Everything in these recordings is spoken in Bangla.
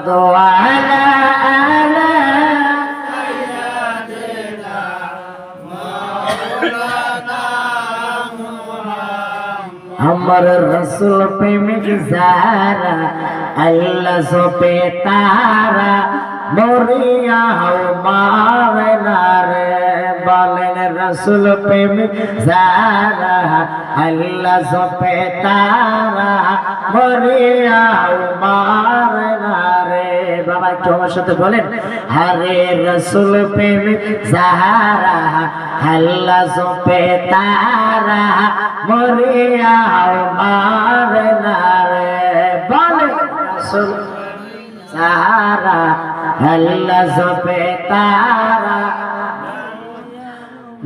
على آل हमर रसूल प्रेमिक जारा अल्लाह सो पे तारा मोरिया हो मारना रे बोलेन रसूल प्रेमिक जारा अल्लाह सो पे तारा मोरिया हो मारना रे बाबा একটু আমার সাথে বলেন हरे रसूल प्रेमिक जारा अल्लाह सो पे तारा मोरिया मारना रे बोले रसूल सहारा अल्लाह सो पे तारा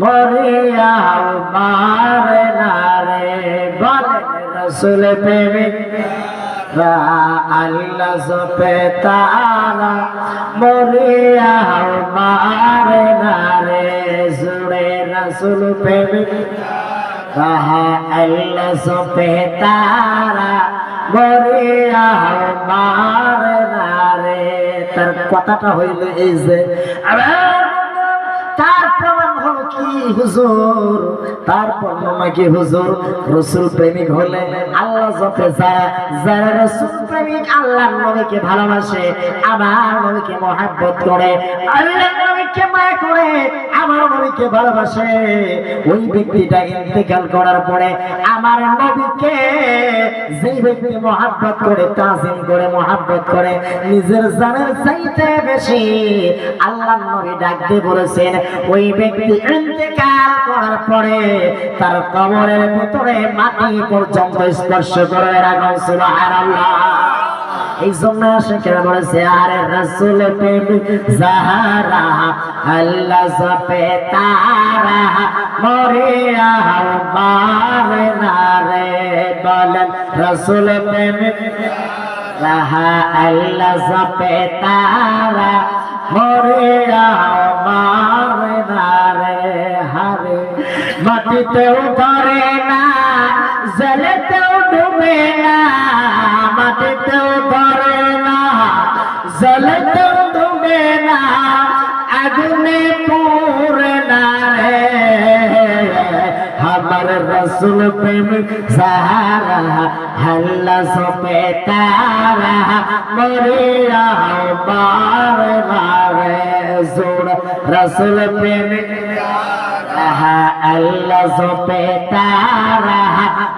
मोरिया मारना रे बोले रसूल प्रेमिक अल्लाह सो पे तारा मोरिया मारना रे सुरे रसूल प्रेमिक कहा अल्लाह सो पे तारा मोरिया मारना रे তার কথাটা হইল এই যে তার প্রমাণ হলো কি হুজুর তার বর্ণনা কি হুজুর রাসূল প্রেমিক হলে আল্লাহ জপে যারা রাসূল প্রেমিক আল্লাহর নবীকে ভালোবাসে আমার নবীকে মহব্বত করে আল্লাহর নবীকে মায়া করে আমার নবীকে ভালোবাসে ওই ব্যক্তিটা ইন্তেকাল করার পরে আমার নবীকে যে ব্যক্তি মহব্বত করে তাজিম করে মহব্বত করে নিজের জানের চাইতে বেশি আল্লাহর নবী ডাক দিয়ে বলেছেন ওই ব্যক্তি ইন্তেকাল করার পরে তার কবরের ভিতরে মাটি পর্যন্ত স্পর্শ করে রাখো সুবহানাল্লাহ এই জন্য শেখরা বলেছে আরে রাসূল প্রেমিক যারা আল্লাহ জপে তারা মরিয়া মারনা রে বলেন রাসূল প্রেমিক যারা আল্লাহ জপে তারা মরিয়া মারনা রে হারে মাটিতেও ধরে না জলেতেও ডুবে না মাটিতেও ধরে না জলেতেও ডুবে না আগুনে পুড়ে না রে আমার রসুল প্রেমিক যারা আল্লাহ সো पे तारा मोरिया मारना रे जोड़ रसूल प्रेमिक अल्लाह सो पे तारा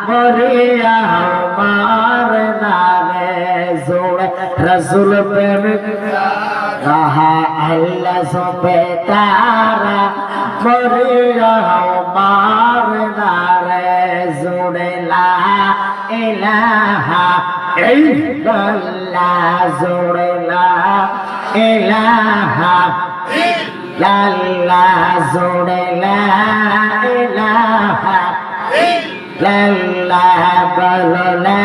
मोरिया मारना रे जोड़ रसूल प्रेमिक अल्लाह सो पे तारा मोरिया मारना रे जोड़े ला इलाहा इल्लल्लाह जोड़े ला इलाहा इल्लल्लाह जोड़े ला इलाहा इल्लल्लाह बोलो ला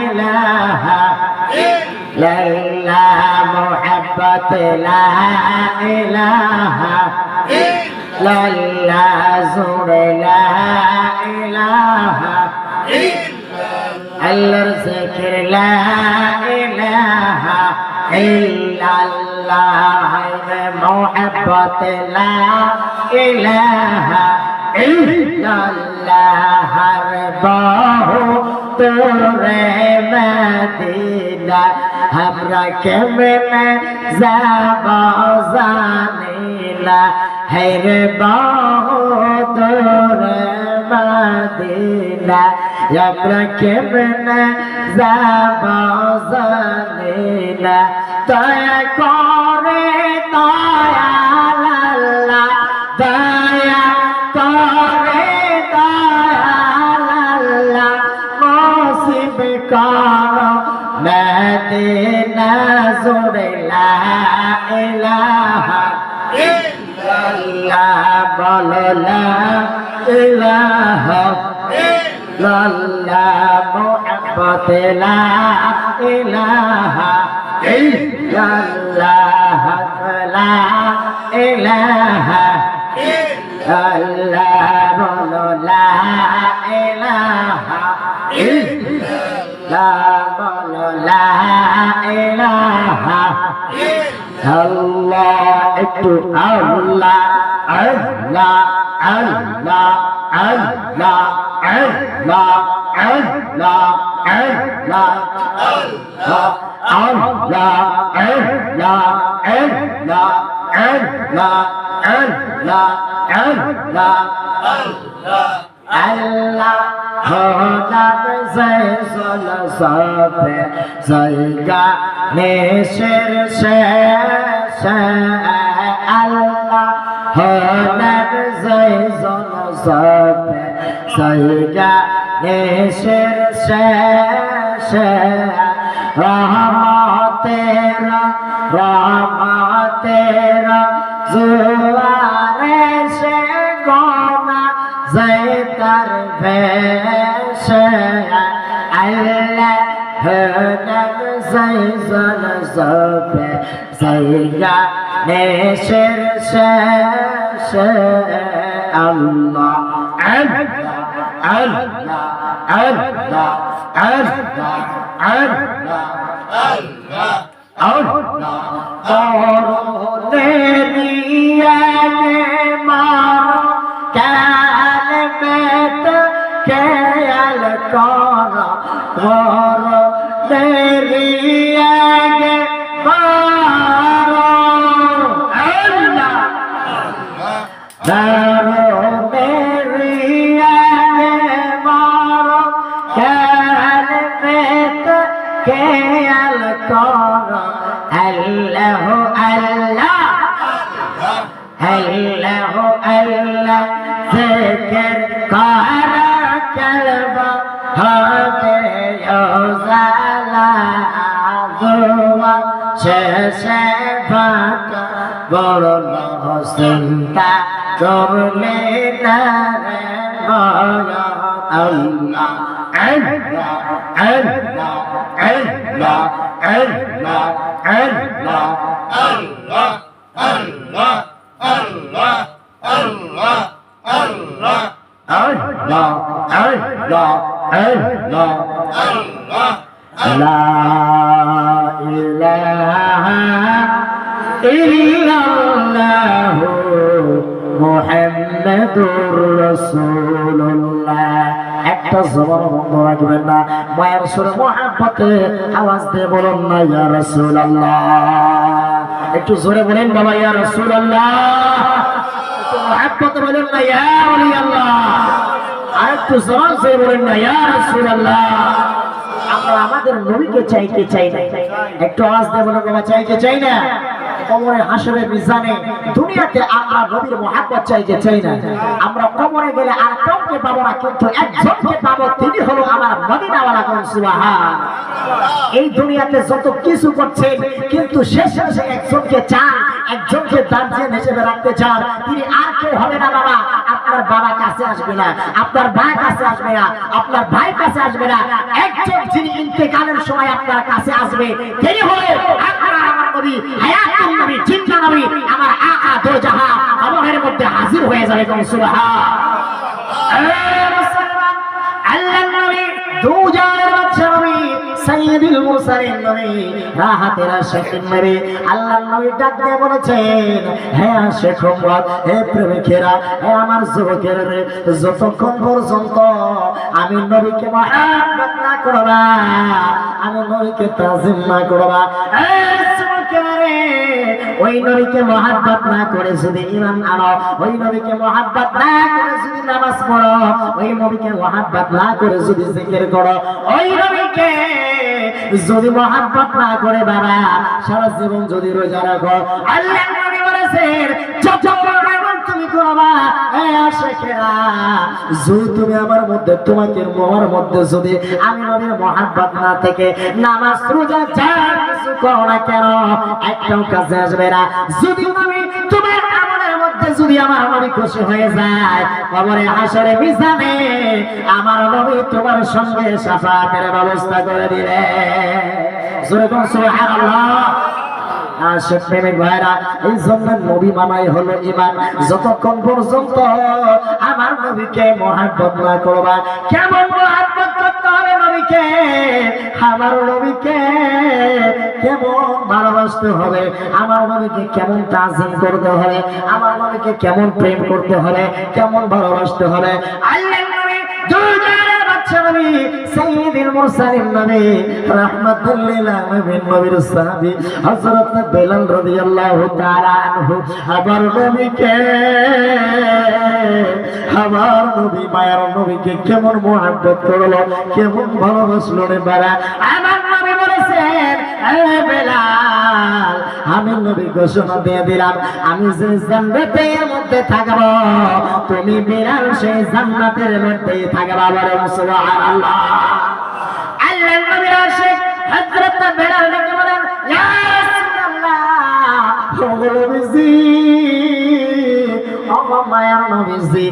इलाहा इल्लल्लाह मोहब्बत ला इलाहा इल्लल्लाह जोड़े ला इलाहा अल्लाह ज़िक्र ला इलाहा इल्लल्लाह मोहब्बत ला इलाहा इल्लल्लाह बाहु तोरे मदीना हमरा के में ज़बा जानिला है रे बाहु तोरे मदीना हमरा के में ज़बा जानिला दया करे दया अल्लाह दया करे दया अल्लाह मुसीब करो मदीना जोड़े ला इलाहा इल्लल्लाह बोलो ला इलाहा इल्लल्लाह मोहब्बत ला इलाहा इल्लल्लाह ला इलाहा इल्लल्लाह बोलो ला इलाहा লা বলো লা ইলাহা ইল্লাল্লাহ একটু আল্লাহ আল্লাহ আল্লাহ আল্লাহ আল্লাহ আল্লাহ আল্লাহ আল্লাহ আল্লাহ আল্লাহ আল্লাহ আল্লাহ আল্লাহ আল্লাহ হোদাব জয়সল সফে সৈগা নেশের শেষ আল্লাহ হোদাব জয়সল সফে সৈগা নেশের শেষ রহমতেরা রহমতেরা জুয়ারে সে গোনা জয়তার ভেষ আল্লাহ হনব জয়সল সফে সৈগা নেশের শেষ আল্লাহ আল্লাহ আল্লাহ আল্লাহ আল্লাহ আল্লাহ আল্লাহ আল্লাহ করুণেরিয়া কে মারো কালবেত খেয়াল করো করুণেরিয়া কে মারো আল্লাহ করুণেরিয়া কে মারো কালবেত খেয়াল করো আল্লাহ আল্লাহ আল্লাহ আল্লাহ জিকির কর কলবা হবে উজালা দুয়া শেষে ফাঁকা বড় চিন্তা করলে না রে মায়া আল্লাহ আল্লাহ আল্লাহ আল্লাহ আল্লাহ আল্লাহ আল্লাহ আল্লাহ আল্লাহ আল্লাহ আল্লাহ আল্লাহ আল্লাহ আল্লাহ আল্লাহ লা ইলাহা ইল্লাল্লাহ মুহাম্মাদুর রাসূলুল্লাহ একটা জবান বন্ধ রাখবেন না মায়ের সুরে মোহাব্বতে আওয়াজ দিয়ে বলুন না ইয়া রাসূলুল্লাহ একটু জোরে বলেন বাবা ইয়া রাসূলুল্লাহ একটু মোহাব্বতে বলেন না ইয়া ওলি আল্লাহ আর একটু জবান দিয়ে বলেন না ইয়া রাসূলুল্লাহ আমরা আমাদের নবীকে চাইতে চাই না একটু আওয়াজ দিয়ে বলেন বাবা চাইতে চাই না কবরে হাসরের মিজানে দুনিয়াতে আমরা নবীর মোহাব্বত চাইতে চাই না আমরা কবরে গেলে আর কাউকে পাবো না কিন্তু একজনকে পাবো তিনি হলো আমার মদিনাওয়ালা কোন সুবহান এই দুনিয়াতে যত কিছু করছেন কিন্তু শেষে একজনকে চান একজনকে দার্জিয়ান হিসেবে রাখতে চান তিনি আর কেউ হবে না বাবা আপনার বাবা কাছে আসবে না আপনার ভাই কাছে আসবে না আপনার ভাই কাছে আসবে না একজন যিনি ইন্তেকালের সময় আপনার কাছে আসবে তিনি হলো আপনার আমার নবী হায়াতুন নবী জিন্দা নবী আমার আকা দো জাহান কবরের মধ্যে হাজির হয়ে যাবে কোন সুবহান আল্লাহর নবী দো জাহানের বাদশা নবী সাইয়্যিদুল মুরসালিন নবী রাহাতের আশিকিন নবী আল্লাহর নবী ডাক দিয়ে বলেছেন হে আশিক উম্মত হে প্রেমিকেরা হে আমার যুবকেরা যতক্ষণ পর্যন্ত আমি নবীকে মহব্বত না করবা আমি নবীকে তাজিম না করবা ওই নবীকে মহব্বত না করে যদি ঈমান আনো ওই নবীকে মহব্বত না করে যদি নামাজ পড়ো ওই নবীকে মহব্বত না করে যদি জিকির করো ওই নবীকে যদি মহব্বত না করে বাবা সারা জীবন যদি রোজা রাখো আল্লাহর নবী বলেছেন যতক্ষণ তুমি করবা এ আশিকেরা যদি তুমি আমার মধ্যে তোমাকে আমার মধ্যে যদি আমি নবীর মহব্বত না থেকে নামাজ রোজা যা কিছু করো না কেন একটাও কাজে আসবে না যদি তুমি তোমার আমলের মধ্যে যদি আমার নবী খুশি হয়ে যায় কবরে হাসরে মিজানে আমার নবী তোমার সঙ্গে শাফাতের ব্যবস্থা করে দিবে জোরে বল সুবহানাল্লাহ আশিক প্রেমিক ভাইরা এই জন্য নবী মানাই হলো ঈমান যতক্ষণ পর্যন্ত আমার নবীকে মহব্বত না করবা কেমন মহব্বত করতে হবে নবীকে নবীকে কেমন ভালোবাসতে হবে, আমার নবীকে কেমন তাজিম করতে হবে, আমার নবীকে কেমন প্রেম করতে হবে, কেমন ভালোবাসতে হবে। আল্লাহর নবী দুজানের বাদশা নবী সাইয়্যিদুল মুরসালিন নবী রাহমাতুল লিল আলামিন নবীর সাহাবী হযরত বেলাল রাদিয়াল্লাহু তাআলা আনহু আমার নবীকে, আমার নবী মায়ের নবীকে কেমন মুহাব্বত করলো, কেমন ভালোবাসলো রে বাবা। আমার নবী বলেছেন, এ বেলাল, আমি নবী ঘোষণা দিয়ে দিলাম, আমি যে জান্নাতের মধ্যে থাকবো, তুমি বেলাল সেই জান্নাতের মধ্যেই থাকবা। বলেন সুবহানাল্লাহ। আল্লাহর নবীর আশিক হযরত বেলাল ডেকে বলেন, ইয়া রাসূলুল্লাহ, ও নবীজি, ও মায়ের নবীজি।